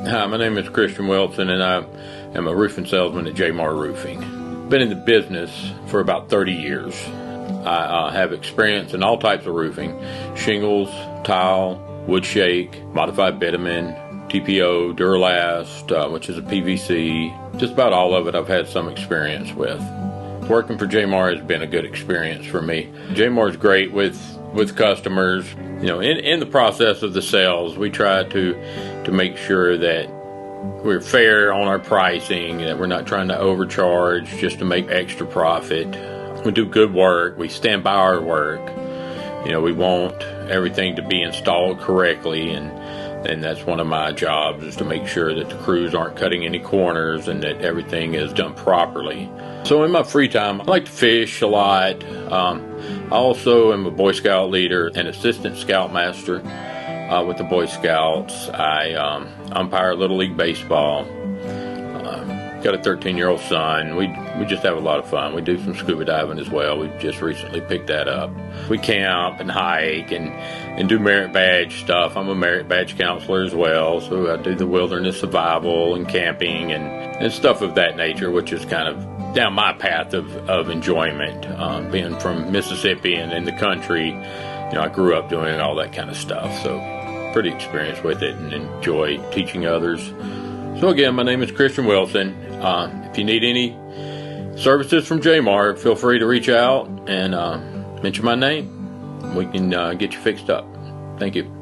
Hi, my name is Christian Wilson, and I am a roofing salesman at J-Mar Roofing. Been in the business for about 30 years. I have experience in all types of roofing: shingles, tile, wood shake, modified bitumen, TPO, Duralast, which is a PVC. Just about all of it I've had some experience with. Working for J-Mar has been a good experience for me. J-Mar is great with customers. You know, in the process of the sales, we try to make sure that we're fair on our pricing, that we're not trying to overcharge just to make extra profit. We do good work. We stand by our work. You know, we want everything to be installed correctly, and that's one of my jobs, is to make sure that the crews aren't cutting any corners and that everything is done properly. So in my free time, I like to fish a lot. I also am a Boy Scout leader and assistant scoutmaster with the Boy Scouts. I umpire Little League Baseball. Got a 13-year-old son. We just have a lot of fun. We do some scuba diving as well. We just recently picked that up. We camp and hike and do merit badge stuff. I'm a merit badge counselor as well, so I do the wilderness survival and camping and stuff of that nature, which is kind of down my path of enjoyment. Being from Mississippi and in the country, you know, I grew up doing all that kind of stuff, so pretty experienced with it and enjoy teaching others. So again, my name is Christian Wilson. If you need any services from J-Mar, feel free to reach out and mention my name. We can get you fixed up. Thank you.